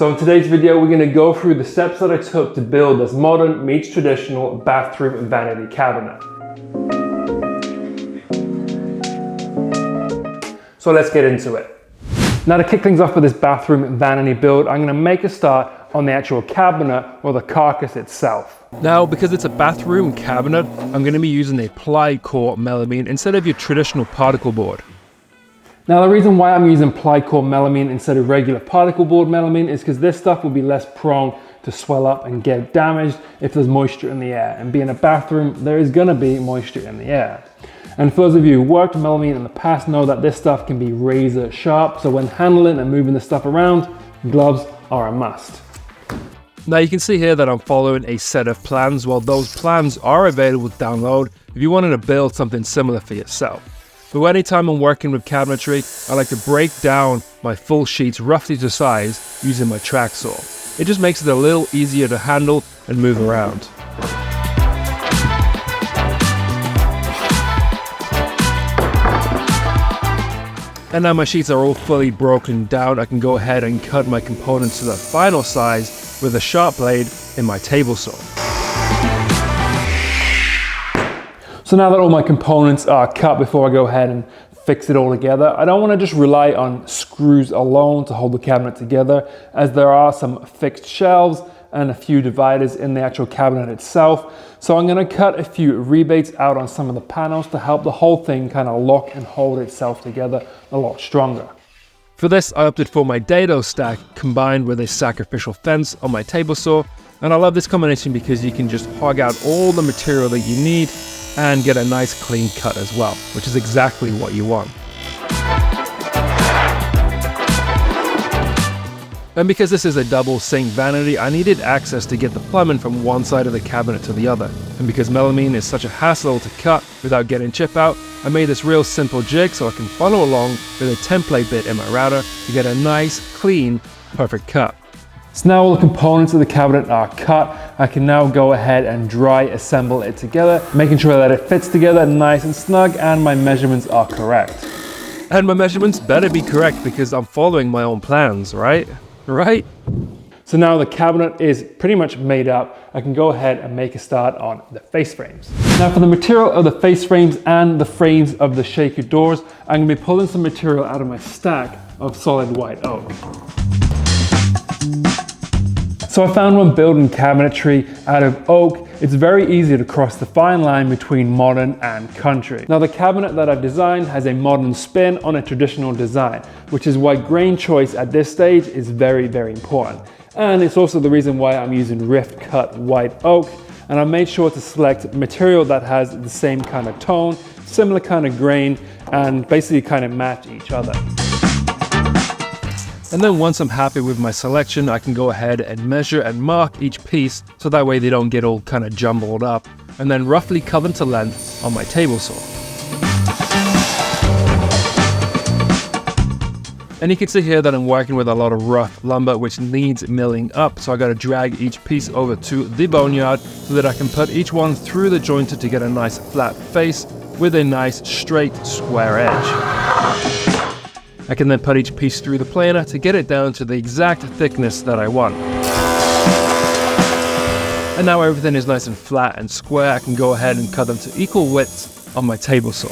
So in today's video, we're going to go through the steps that I took to build this modern meets traditional bathroom vanity cabinet. So let's get into it. Now to kick things off with this bathroom vanity build, I'm going to make a start on the actual cabinet or the carcass itself. Now, because it's a bathroom cabinet, I'm going to be using a ply core melamine instead of your traditional particle board. Now the reason why I'm using ply core melamine instead of regular particle board melamine is because this stuff will be less prone to swell up and get damaged if there's moisture in the air. And being a bathroom, there is going to be moisture in the air. And for those of you who worked with melamine in the past know that this stuff can be razor sharp. So when handling and moving the stuff around, gloves are a must. Now you can see here that I'm following a set of plans. Well, those plans are available to download if you wanted to build something similar for yourself. But anytime I'm working with cabinetry, I like to break down my full sheets roughly to size using my track saw. It just makes it a little easier to handle and move around. And now my sheets are all fully broken down, I can go ahead and cut my components to the final size with a sharp blade in my table saw. So now that all my components are cut, before I go ahead and fix it all together, I don't want to just rely on screws alone to hold the cabinet together, as there are some fixed shelves and a few dividers in the actual cabinet itself. So I'm going to cut a few rebates out on some of the panels to help the whole thing kind of lock and hold itself together a lot stronger. For this, I opted for my dado stack combined with a sacrificial fence on my table saw, and I love this combination because you can just hog out all the material that you need and get a nice clean cut as well, which is exactly what you want. And because this is a double sink vanity, I needed access to get the plumbing from one side of the cabinet to the other. And because melamine is such a hassle to cut without getting chip out, I made this real simple jig so I can follow along with a template bit in my router to get a nice, clean, perfect cut. So now all the components of the cabinet are cut, I can now go ahead and dry assemble it together, making sure that it fits together nice and snug and my measurements are correct. And my measurements better be correct because I'm following my own plans, right? Right? So now the cabinet is pretty much made up, I can go ahead and make a start on the face frames. Now for the material of the face frames and the frames of the shaker doors, I'm going to be pulling some material out of my stack of solid white oak. So I found when building cabinetry out of oak, it's very easy to cross the fine line between modern and country. Now the cabinet that I've designed has a modern spin on a traditional design, which is why grain choice at this stage is very, very important. And it's also the reason why I'm using rift cut white oak, and I made sure to select material that has the same kind of tone, similar kind of grain, and basically kind of match each other. And then once I'm happy with my selection, I can go ahead and measure and mark each piece so that way they don't get all kind of jumbled up, and then roughly cut them to length on my table saw. And you can see here that I'm working with a lot of rough lumber which needs milling up, so I got to drag each piece over to the boneyard so that I can put each one through the jointer to get a nice flat face with a nice straight square edge. I can then put each piece through the planer to get it down to the exact thickness that I want. And now everything is nice and flat and square, I can go ahead and cut them to equal widths on my table saw.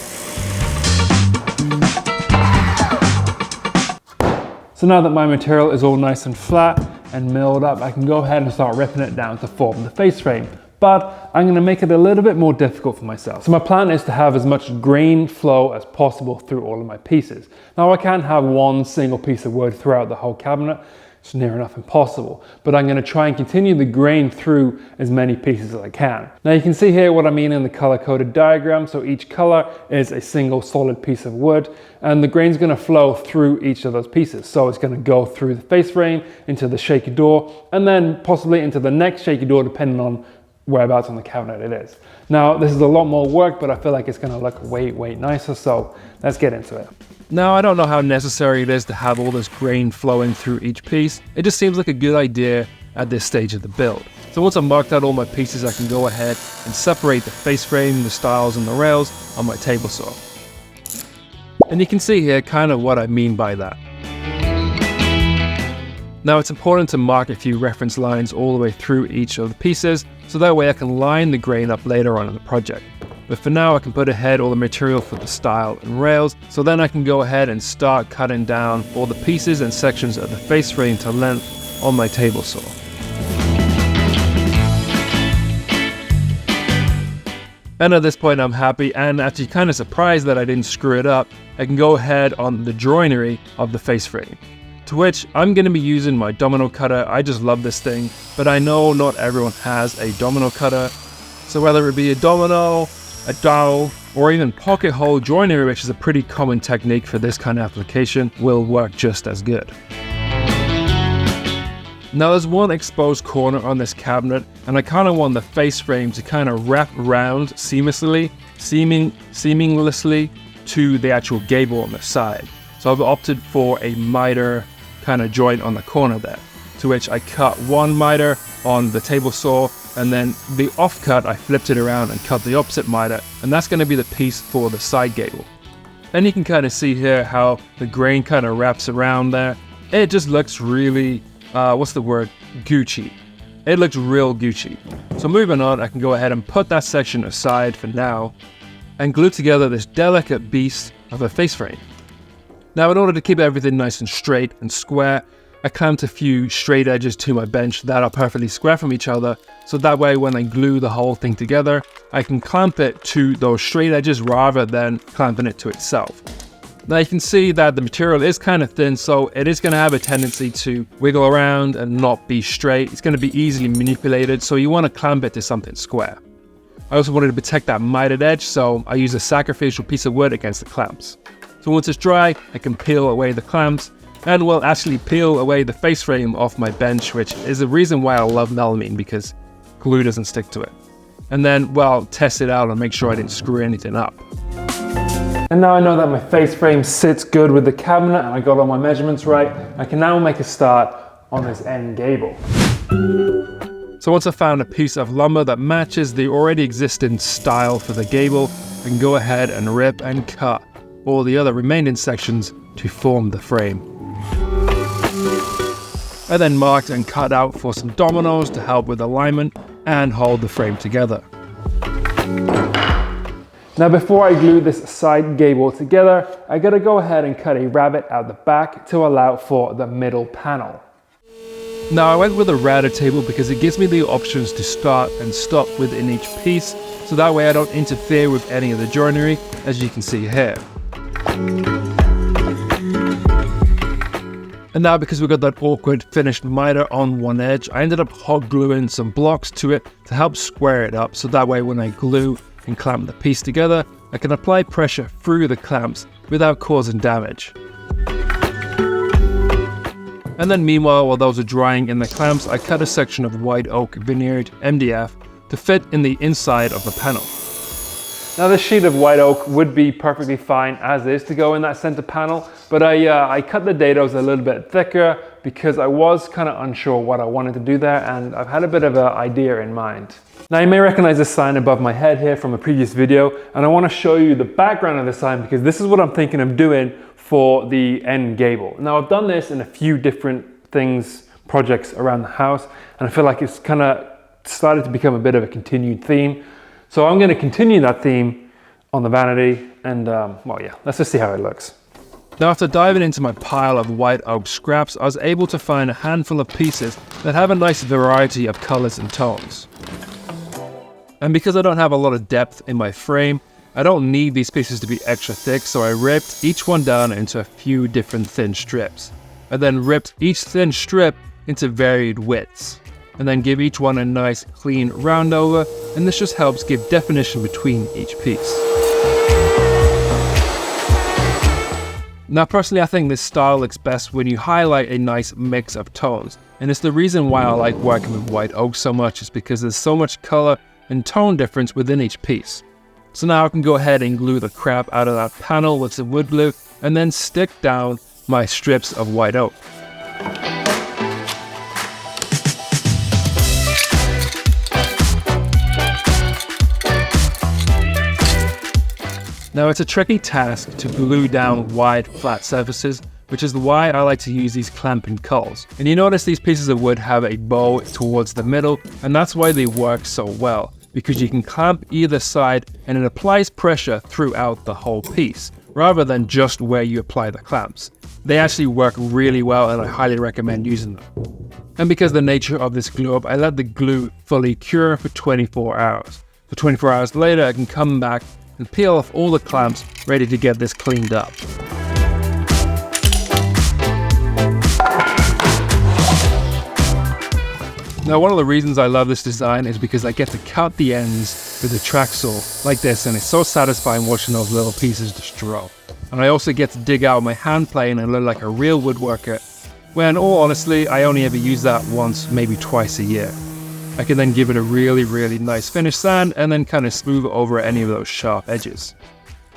So now that my material is all nice and flat and milled up, I can go ahead and start ripping it down to form the face frame. But I'm going to make it a little bit more difficult for myself. So my plan is to have as much grain flow as possible through all of my pieces. Now I can't have one single piece of wood throughout the whole cabinet. It's near enough impossible, but I'm going to try and continue the grain through as many pieces as I can. Now you can see here what I mean in the color-coded diagram. So each color is a single solid piece of wood, and the grain is going to flow through each of those pieces. So it's going to go through the face frame, into the shaker door, and then possibly into the next shaker door, depending on whereabouts on the cabinet it is. Now this is a lot more work, but I feel like it's going to look way nicer, so let's get into it. Now I don't know how necessary it is to have all this grain flowing through each piece, it just seems like a good idea at this stage of the build. So once I've marked out all my pieces, I can go ahead and separate the face frame, the stiles and the rails on my table saw. And you can see here kind of what I mean by that. Now it's important to mark a few reference lines all the way through each of the pieces, so that way I can line the grain up later on in the project. But for now I can put ahead all the material for the stile and rails, so then I can go ahead and start cutting down all the pieces and sections of the face frame to length on my table saw. And at this point I'm happy and actually kind of surprised that I didn't screw it up. I can go ahead on the joinery of the face frame, to which I'm going to be using my domino cutter. I just love this thing, but I know not everyone has a domino cutter. So whether it be a domino, a dowel, or even pocket hole joinery, which is a pretty common technique for this kind of application, will work just as good. Now there's one exposed corner on this cabinet, and I kind of want the face frame to kind of wrap around seamlessly to the actual gable on the side. So I've opted for a miter kind of joint on the corner there, to which I cut one miter on the table saw, and then the offcut I flipped it around and cut the opposite miter, and that's going to be the piece for the side gable. And you can kind of see here how the grain kind of wraps around there. It just looks really Gucci. It looks real Gucci. So moving on, I can go ahead and put that section aside for now and glue together this delicate beast of a face frame. Now in order to keep everything nice and straight and square, I clamped a few straight edges to my bench that are perfectly square from each other, so that way when I glue the whole thing together, I can clamp it to those straight edges rather than clamping it to itself. Now you can see that the material is kind of thin, so it is going to have a tendency to wiggle around and not be straight. It's going to be easily manipulated, so you want to clamp it to something square. I also wanted to protect that mitered edge, so I use a sacrificial piece of wood against the clamps. So once it's dry, I can peel away the clamps, and will actually peel away the face frame off my bench, which is the reason why I love melamine, because glue doesn't stick to it. And then, well, test it out and make sure I didn't screw anything up. And now I know that my face frame sits good with the cabinet and I got all my measurements right, I can now make a start on this end gable. So once I found a piece of lumber that matches the already existing style for the gable, I can go ahead and rip and cut all the other remaining sections to form the frame. I then marked and cut out for some dominoes to help with alignment and hold the frame together. Now before I glue this side gable together, I gotta go ahead and cut a rabbet out the back to allow for the middle panel. Now I went with a router table because it gives me the options to start and stop within each piece, so that way I don't interfere with any of the joinery, as you can see here. And now because we got that awkward finished miter on one edge, I ended up hot gluing some blocks to it to help square it up, so that way when I glue and clamp the piece together, I can apply pressure through the clamps without causing damage. And then meanwhile, while those are drying in the clamps, I cut a section of white oak veneered MDF to fit in the inside of the panel. Now this sheet of white oak would be perfectly fine as is to go in that center panel, but I cut the dados a little bit thicker because I was kind of unsure what I wanted to do there, and I've had a bit of an idea in mind. Now you may recognize this sign above my head here from a previous video, and I want to show you the background of the sign because this is what I'm thinking of doing for the end gable. Now I've done this in a few different projects around the house, and I feel like it's kind of started to become a bit of a continued theme. So I'm going to continue that theme on the vanity, and well, yeah, let's just see how it looks. Now after diving into my pile of white oak scraps, I was able to find a handful of pieces that have a nice variety of colors and tones. And because I don't have a lot of depth in my frame, I don't need these pieces to be extra thick, so I ripped each one down into a few different thin strips. I then ripped each thin strip into varied widths, and then give each one a nice clean round over, and this just helps give definition between each piece. Now personally, I think this style looks best when you highlight a nice mix of tones, and it's the reason why I like working with white oak so much, is because there's so much color and tone difference within each piece. So now I can go ahead and glue the crap out of that panel with some wood glue, and then stick down my strips of white oak. Now it's a tricky task to glue down wide flat surfaces, which is why I like to use these clamping culls. And you notice these pieces of wood have a bow towards the middle, and that's why they work so well, because you can clamp either side and it applies pressure throughout the whole piece, rather than just where you apply the clamps. They actually work really well and I highly recommend using them. And because the nature of this glue up, I let the glue fully cure for 24 hours. So 24 hours later, I can come back and peel off all the clamps, ready to get this cleaned up. Now, one of the reasons I love this design is because I get to cut the ends with the track saw like this, and it's so satisfying watching those little pieces just drop. And I also get to dig out my hand plane and look like a real woodworker, when, all honestly, I only ever use that once, maybe twice a year. I can then give it a really nice finish sand and then kind of smooth over any of those sharp edges.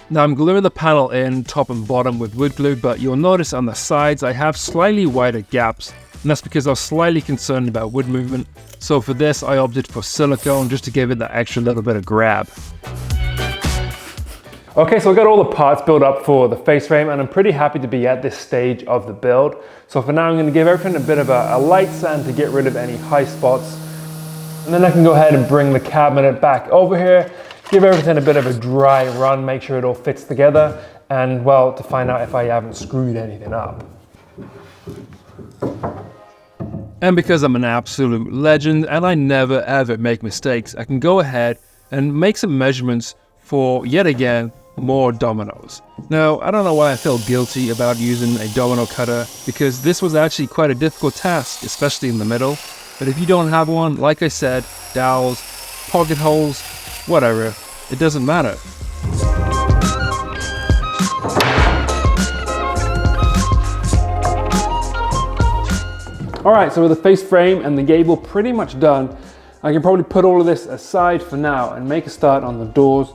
Now I'm gluing the panel in top and bottom with wood glue, but you'll notice on the sides I have slightly wider gaps, and that's because I was slightly concerned about wood movement. So for this I opted for silicone just to give it that extra little bit of grab. Okay, so I got all the parts built up for the face frame and I'm pretty happy to be at this stage of the build. So for now I'm going to give everything a bit of a light sand to get rid of any high spots. And then I can go ahead and bring the cabinet back over here, give everything a bit of a dry run, make sure it all fits together, and well, to find out if I haven't screwed anything up. And because I'm an absolute legend and I never ever make mistakes, I can go ahead and make some measurements for, yet again, more dominoes. Now, I don't know why I feel guilty about using a domino cutter, because this was actually quite a difficult task, especially in the middle. But if you don't have one, like I said, dowels, pocket holes, whatever, it doesn't matter. Alright, so with the face frame and the gable pretty much done, I can probably put all of this aside for now and make a start on the doors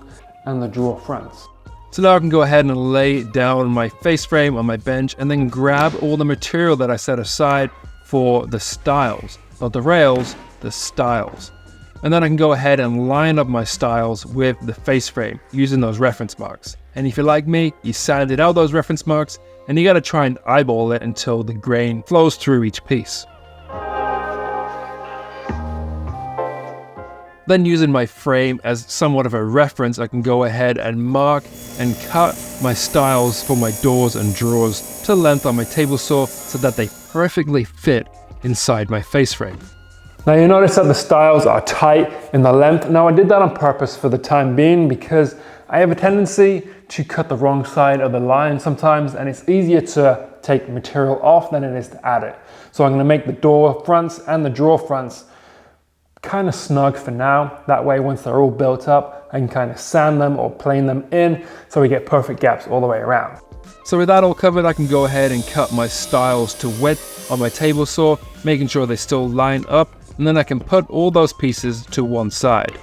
and the drawer fronts. So now I can go ahead and lay down my face frame on my bench and then grab all the material that I set aside for the stiles. Not the rails, the stiles. And then I can go ahead and line up my stiles with the face frame using those reference marks. And if you're like me, you sanded out those reference marks and you gotta try and eyeball it until the grain flows through each piece. Then using my frame as somewhat of a reference, I can go ahead and mark and cut my stiles for my doors and drawers to length on my table saw so that they perfectly fit inside my face frame. Now you notice that the stiles are tight in the length. Now I did that on purpose for the time being because I have a tendency to cut the wrong side of the line sometimes, and it's easier to take material off than it is to add it. So I'm going to make the door fronts and the drawer fronts kind of snug for now. That way once they're all built up, I can kind of sand them or plane them in so we get perfect gaps all the way around. So with that all covered, I can go ahead and cut my stiles to width on my table saw, making sure they still line up, and then I can put all those pieces to one side.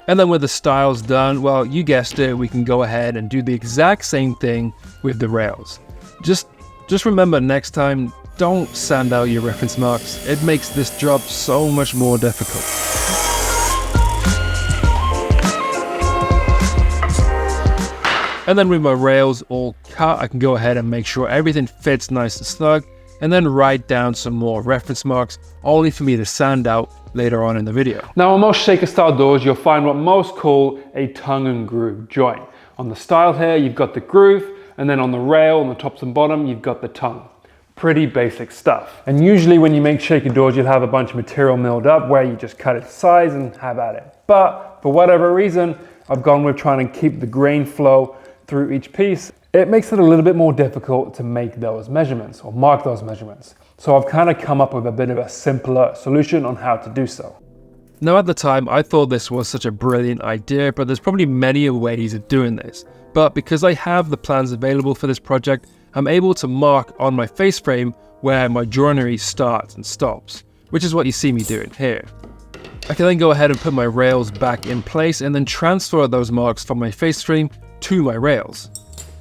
And then with the stiles done, well, you guessed it, we can go ahead and do the exact same thing with the rails. Just remember next time, don't sand out your reference marks. It makes this job so much more difficult. And then with my rails all cut, I can go ahead and make sure everything fits nice and snug, and then write down some more reference marks, only for me to sand out later on in the video. Now on most shaker style doors, you'll find what most call a tongue and groove joint. On the style here, you've got the groove, and then on the rail, on the tops and bottom, you've got the tongue. Pretty basic stuff. And usually when you make shaker doors, you'll have a bunch of material milled up where you just cut it to size and have at it. But for whatever reason, I've gone with trying to keep the grain flow through each piece. It makes it a little bit more difficult to make those measurements or mark those measurements. So I've kind of come up with a bit of a simpler solution on how to do so. Now at the time, I thought this was such a brilliant idea, but there's probably many ways of doing this. But because I have the plans available for this project, I'm able to mark on my face frame where my joinery starts and stops, which is what you see me doing here. I can then go ahead and put my rails back in place and then transfer those marks from my face frame to my rails.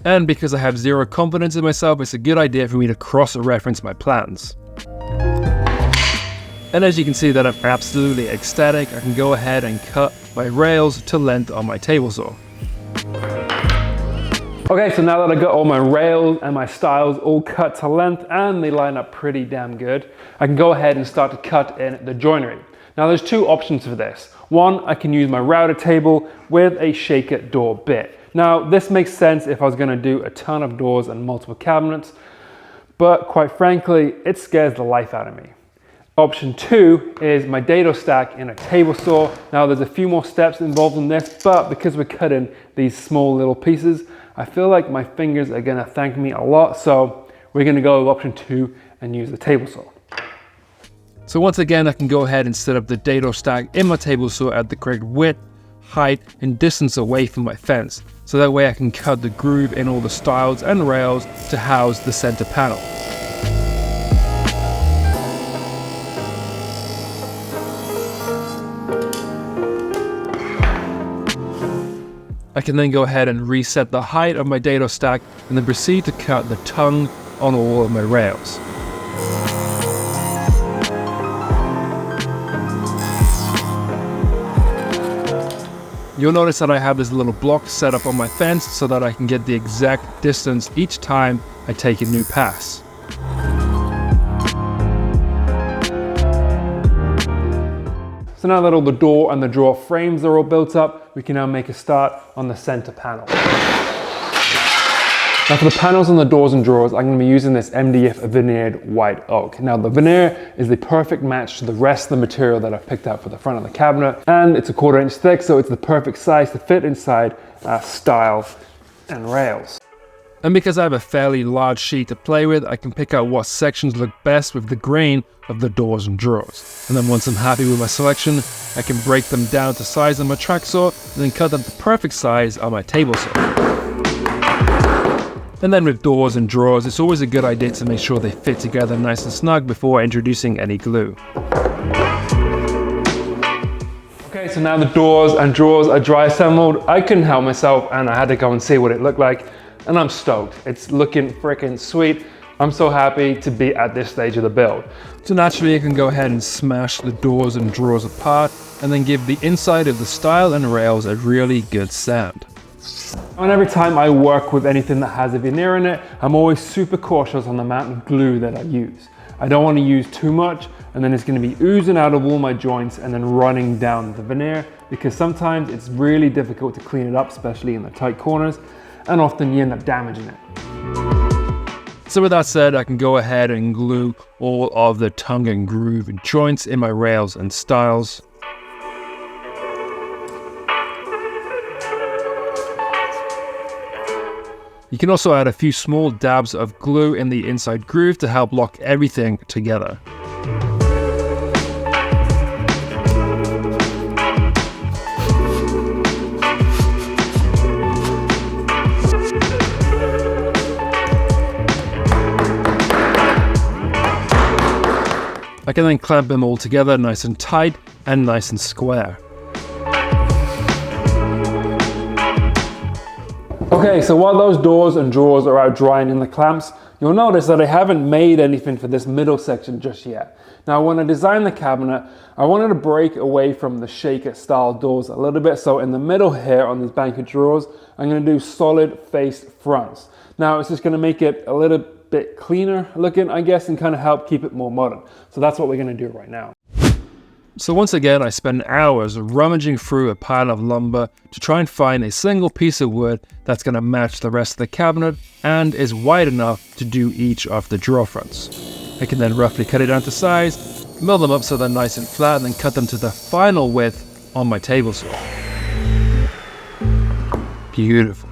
And because I have zero confidence in myself, it's a good idea for me to cross-reference my plans. And as you can see that I'm absolutely ecstatic, I can go ahead and cut my rails to length on my table saw. Okay, so now that I got all my rails and my stiles all cut to length and they line up pretty damn good, I can go ahead and start to cut in the joinery. Now there's two options for this. One, I can use my router table with a shaker door bit. Now this makes sense if I was gonna do a ton of doors and multiple cabinets, but quite frankly, it scares the life out of me. Option two is my dado stack in a table saw. Now there's a few more steps involved in this, but because we're cutting these small little pieces, I feel like my fingers are gonna thank me a lot, so we're gonna go with option two and use the table saw. So once again, I can go ahead and set up the dado stack in my table saw at the correct width, height, and distance away from my fence. So that way I can cut the groove in all the stiles and rails to house the center panel. I can then go ahead and reset the height of my dado stack and then proceed to cut the tongue on all of my rails. You'll notice that I have this little block set up on my fence so that I can get the exact distance each time I take a new pass. So now that all the door and the drawer frames are all built up, we can now make a start on the center panel. Now for the panels on the doors and drawers, I'm going to be using this MDF veneered white oak. Now the veneer is the perfect match to the rest of the material that I've picked out for the front of the cabinet, and it's a 1/4 inch thick, so it's the perfect size to fit inside stile and rails. And because I have a fairly large sheet to play with, I can pick out what sections look best with the grain of the doors and drawers. And then once I'm happy with my selection, I can break them down to size on my track saw and then cut them to perfect size on my table saw. And then with doors and drawers, it's always a good idea to make sure they fit together nice and snug before introducing any glue. Okay, so now the doors and drawers are dry assembled. I couldn't help myself and I had to go and see what it looked like. And I'm stoked. It's looking freaking sweet. I'm so happy to be at this stage of the build. So naturally I can go ahead and smash the doors and drawers apart and then give the inside of the stile and rails a really good sand. And every time I work with anything that has a veneer in it, I'm always super cautious on the amount of glue that I use. I don't want to use too much and then it's going to be oozing out of all my joints and then running down the veneer, because sometimes it's really difficult to clean it up, especially in the tight corners, and often you end up damaging it. So with that said, I can go ahead and glue all of the tongue and groove joints in my rails and stiles. You can also add a few small dabs of glue in the inside groove to help lock everything together. I can then clamp them all together nice and tight and nice and square. Okay, so while those doors and drawers are out drying in the clamps, you'll notice that I haven't made anything for this middle section just yet. Now when I designed the cabinet, I wanted to break away from the shaker style doors a little bit, so in the middle here on these banquet drawers, I'm going to do solid faced fronts. Now it's just going to make it a little bit cleaner looking, I guess, and kind of help keep it more modern. So that's what we're going to do right now. So once again, I spent hours rummaging through a pile of lumber to try and find a single piece of wood that's going to match the rest of the cabinet and is wide enough to do each of the drawer fronts. I can then roughly cut it down to size, mill them up so they're nice and flat, and then cut them to the final width on my table saw. Beautiful.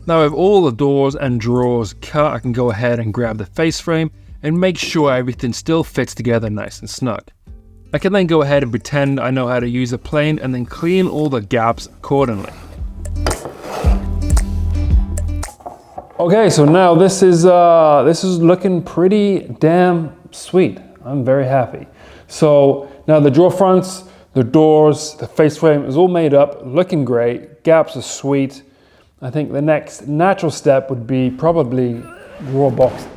Now with all the doors and drawers cut, I can go ahead and grab the face frame and make sure everything still fits together nice and snug. I can then go ahead and pretend I know how to use a plane and then clean all the gaps accordingly. Okay, so now this is looking pretty damn sweet. I'm very happy. So now the drawer fronts, the doors, the face frame is all made up, looking great. Gaps are sweet. I think the next natural step would be probably drawer boxes.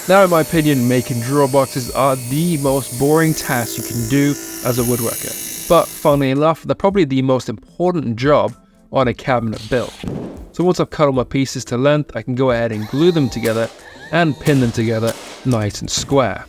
Now, in my opinion, making drawer boxes are the most boring task you can do as a woodworker. But funnily enough, they're probably the most important job on a cabinet build. So once I've cut all my pieces to length, I can go ahead and glue them together and pin them together nice and square.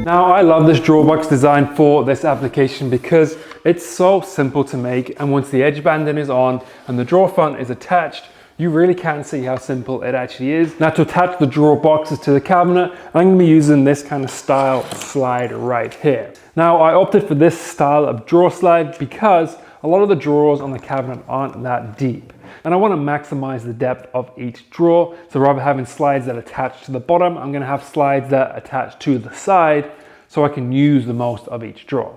Now I love this drawer box design for this application because it's so simple to make, and once the edge banding is on and the drawer front is attached, you really can see how simple it actually is. Now to attach the drawer boxes to the cabinet, I'm going to be using this kind of style slide right here. Now I opted for this style of drawer slide because a lot of the drawers on the cabinet aren't that deep. And I want to maximize the depth of each drawer. So rather than having slides that attach to the bottom, I'm going to have slides that attach to the side so I can use the most of each drawer.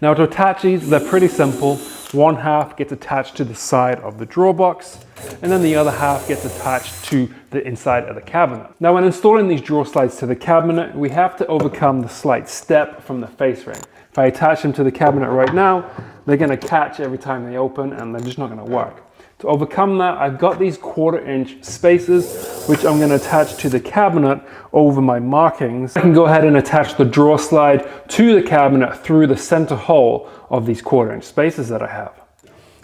Now to attach these, they're pretty simple. One half gets attached to the side of the drawer box, and then the other half gets attached to the inside of the cabinet. Now when installing these drawer slides to the cabinet, we have to overcome the slight step from the face frame. If I attach them to the cabinet right now, they're going to catch every time they open and they're just not going to work. To overcome that, I've got these 1/4 inch spaces, which I'm going to attach to the cabinet over my markings. I can go ahead and attach the drawer slide to the cabinet through the center hole of these 1/4 inch spaces that I have.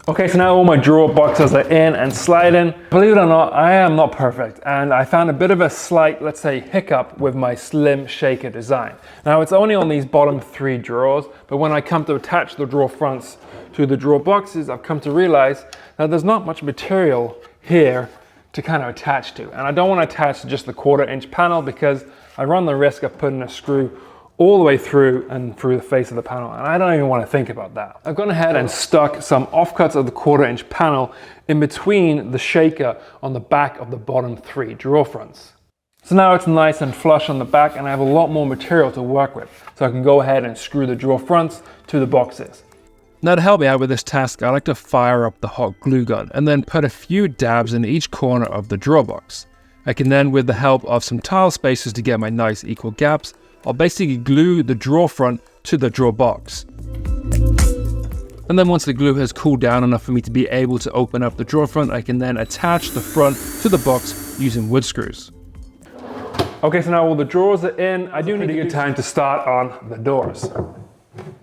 Okay, so now all my drawer boxes are in and sliding. Believe it or not, I am not perfect, and I found a bit of a slight, let's say, hiccup with my slim shaker design. Now it's only on these bottom 3 drawers, but when I come to attach the drawer fronts to the drawer boxes, I've come to realize that there's not much material here to kind of attach to. And I don't want to attach to just the 1/4 inch panel because I run the risk of putting a screw all the way through and through the face of the panel, and I don't even want to think about that. I've gone ahead and stuck some offcuts of the 1/4 inch panel in between the shaker on the back of the bottom 3 drawer fronts. So now it's nice and flush on the back, and I have a lot more material to work with. So I can go ahead and screw the drawer fronts to the boxes. Now to help me out with this task, I like to fire up the hot glue gun and then put a few dabs in each corner of the drawer box. I can then, with the help of some tile spacers to get my nice equal gaps, I'll basically glue the drawer front to the drawer box. And then once the glue has cooled down enough for me to be able to open up the drawer front, I can then attach the front to the box using wood screws. Okay, so now all the drawers are in. I do need a good time to start on the doors.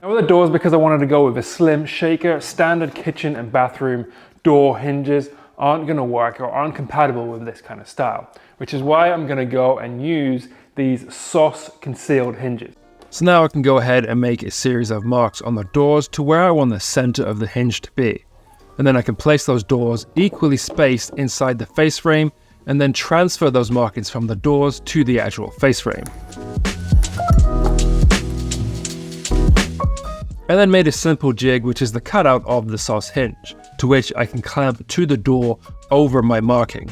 Now with the doors, because I wanted to go with a slim shaker, standard kitchen and bathroom door hinges aren't going to work or aren't compatible with this kind of style, which is why I'm going to go and use these sauce concealed hinges. So now I can go ahead and make a series of marks on the doors to where I want the center of the hinge to be. And then I can place those doors equally spaced inside the face frame and then transfer those markings from the doors to the actual face frame. I then made a simple jig, which is the cutout of the sauce hinge, to which I can clamp to the door over my marking.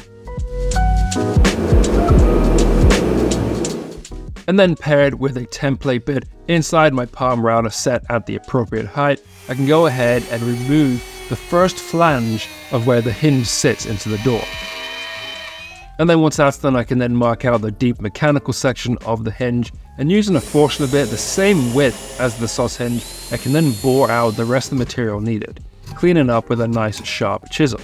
And then paired with a template bit inside my palm router set at the appropriate height, I can go ahead and remove the first flange of where the hinge sits into the door. And then once that's done, I can then mark out the deep mechanical section of the hinge, and using a Forstner bit the same width as the sauce hinge, I can then bore out the rest of the material needed, cleaning up with a nice sharp chisel.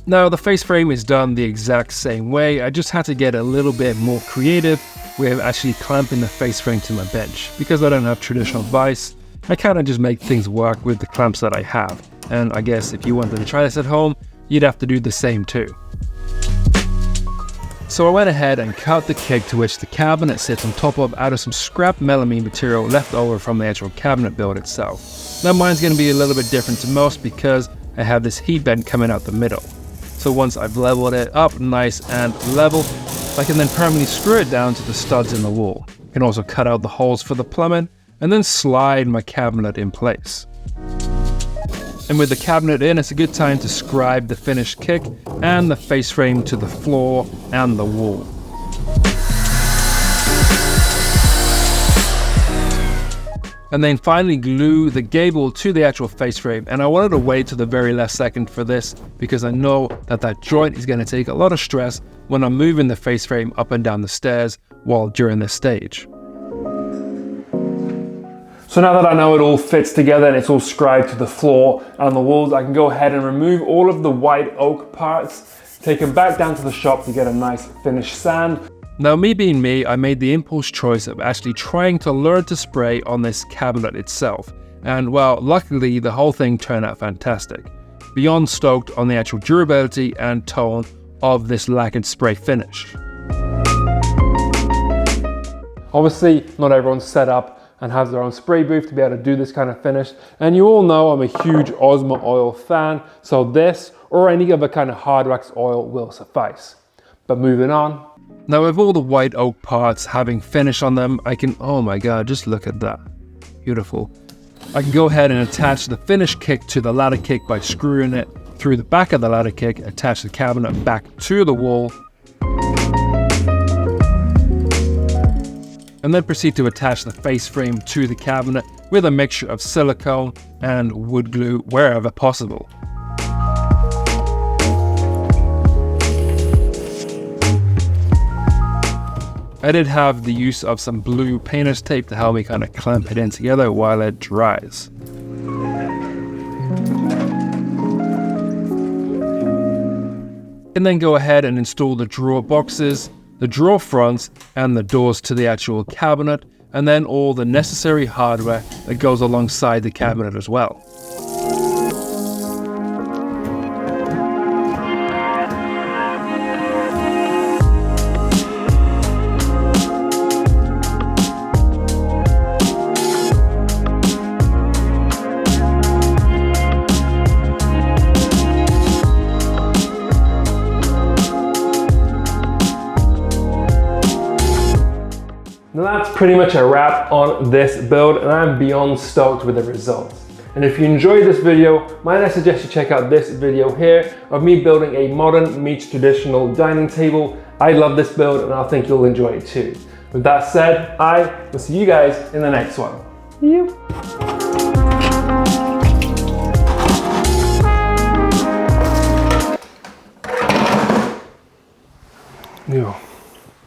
Now the face frame is done the exact same way. I just had to get a little bit more creative with actually clamping the face frame to my bench. Because I don't have traditional vise, I kind of just make things work with the clamps that I have. And I guess if you wanted to try this at home, you'd have to do the same too. So I went ahead and cut the keg to which the cabinet sits on top of out of some scrap melamine material left over from the actual cabinet build itself. Now mine's going to be a little bit different to most because I have this heat bend coming out the middle. So once I've leveled it up nice and level, I can then permanently screw it down to the studs in the wall. I can also cut out the holes for the plumbing and then slide my cabinet in place. And with the cabinet in, it's a good time to scribe the finished kick and the face frame to the floor and the wall. And then finally glue the gable to the actual face frame. And I wanted to wait to the very last second for this because I know that that joint is going to take a lot of stress when I'm moving the face frame up and down the stairs while during this stage. So now that I know it all fits together and it's all scribed to the floor and the walls, I can go ahead and remove all of the white oak parts, take them back down to the shop to get a nice finished sand. Now, me being me, I made the impulse choice of actually trying to learn to spray on this cabinet itself. And well, luckily the whole thing turned out fantastic. Beyond stoked on the actual durability and tone of this lacquered spray finish. Obviously, not everyone's set up and has their own spray booth to be able to do this kind of finish. And you all know I'm a huge Osmo oil fan, so this or any other kind of hard wax oil will suffice. But moving on. Now with all the white oak parts having finish on them, I can, oh my god, just look at that. Beautiful. I can go ahead and attach the finish kick to the ladder kick by screwing it through the back of the ladder kick, attach the cabinet back to the wall, and then proceed to attach the face frame to the cabinet with a mixture of silicone and wood glue wherever possible. I did have the use of some blue painter's tape to help me kind of clamp it in together while it dries. And then go ahead and install the drawer boxes, the drawer fronts, and the doors to the actual cabinet, and then all the necessary hardware that goes alongside the cabinet as well. Now that's pretty much a wrap on this build, and I'm beyond stoked with the results. And if you enjoyed this video, might I suggest you check out this video here of me building a modern meets traditional dining table. I love this build and I think you'll enjoy it too. With that said, I will see you guys in the next one. Yep.